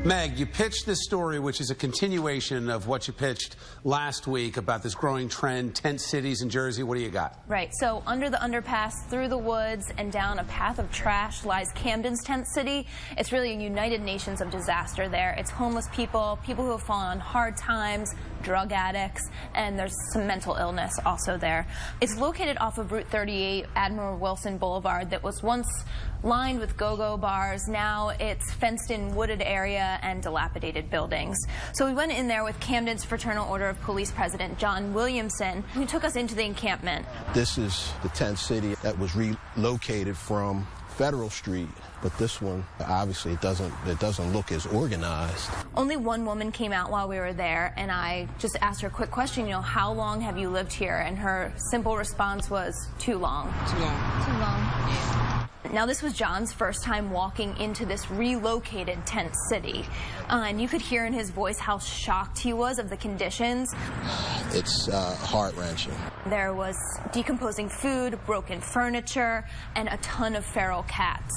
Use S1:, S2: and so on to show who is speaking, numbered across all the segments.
S1: Meg, you pitched this story, which is a continuation of what you pitched last week about this growing trend, tent cities in Jersey. What do you got?
S2: Right. So under the underpass, through the woods, and down a path of trash lies Camden's tent city. It's really a United Nations of disaster there. It's homeless people, people who have fallen on hard times, drug addicts, and there's some mental illness also there. It's located off of Route 38, Admiral Wilson Boulevard, that was once lined with go-go bars. Now it's fenced-in wooded area and dilapidated buildings. So we went in there with Camden's Fraternal Order of Police President John Williamson, who took us into the encampment.
S3: This is the tent city that was relocated from Federal Street, but this one, obviously, it doesn't look as organized.
S2: Only one woman came out while we were there, and I just asked her a quick question, how long have you lived here? And her simple response was, too long.
S4: Too long.
S2: Too long.
S4: Yeah.
S2: Now, this was John's first time walking into this relocated tent city, and you could hear in his voice how shocked he was of the conditions.
S3: It's heart-wrenching.
S2: There was decomposing food, broken furniture, and a ton of feral cats.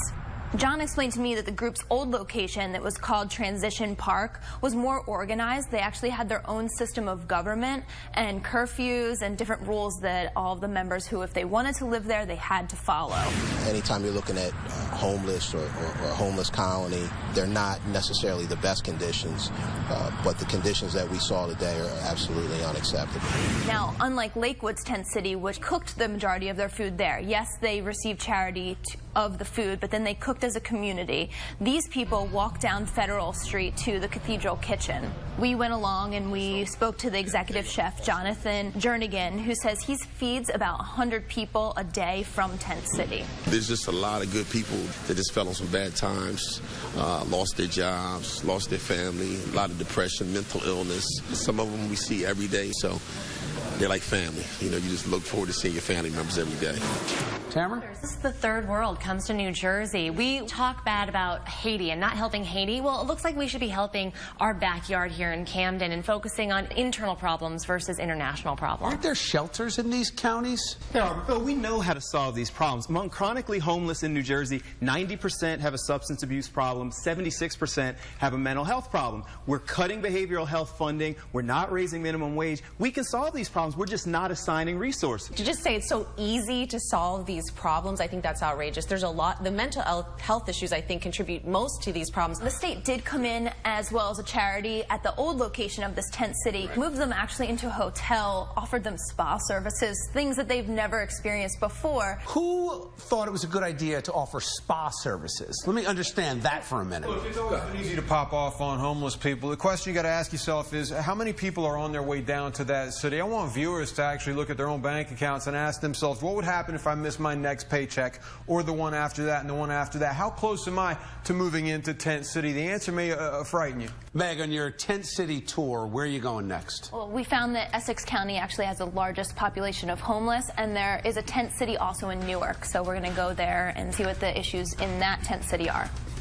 S2: John explained to me that the group's old location that was called Transition Park was more organized. They actually had their own system of government and curfews and different rules that all of the members who, if they wanted to live there, they had to follow. Anytime
S3: you're looking at homeless or a homeless colony, they're not necessarily the best conditions, but the conditions that we saw today are absolutely unacceptable.
S2: Now, unlike Lakewood's tent city, which cooked the majority of their food there, yes, they received charity of the food, but then they cooked as a community. These people walked down Federal Street to the Cathedral Kitchen. We went along and we spoke to the executive chef, Jonathan Jernigan, who says he feeds about 100 people a day from Tent City.
S5: There's just a lot of good people that just fell on some bad times, lost their jobs, lost their family, a lot of depression, mental illness. Some of them we see every day, so they're like family. You just look forward to seeing your family members every day.
S1: Tamara?
S6: This is the third world comes to New Jersey. We talk bad about Haiti and not helping Haiti. Well, it looks like we should be helping our backyard here in Camden and focusing on internal problems versus international problems.
S1: Aren't there shelters in these counties?
S7: There are, Phil. We know how to solve these problems. Among chronically homeless in New Jersey, 90% have a substance abuse problem, 76% have a mental health problem. We're cutting behavioral health funding. We're not raising minimum wage. We can solve these problems. We're just not assigning resources.
S4: To just say it's so easy to solve these problems, I think that's outrageous. There's a lot. The mental health issues, I think, contribute most to these problems.
S2: The state did come in, as well as a charity, at the old location of this tent city, moved them actually into a hotel, offered them spa services, things that they've never experienced before.
S1: Who thought it was a good idea to offer spa services? Let me understand that for a minute.
S8: Look, it's always been easy to pop off on homeless people. The question you got to ask yourself is, how many people are on their way down to that city? I want viewers to actually look at their own bank accounts and ask themselves, what would happen if I missed my next paycheck, or the one after that and the one after that? How close am I to moving into Tent City? The answer may frighten you.
S1: Meg, on your Tent City tour, where are you going next?
S2: Well, we found that Essex County actually has the largest population of homeless, and there is a tent city also in Newark, so we're going to go there and see what the issues in that tent city are.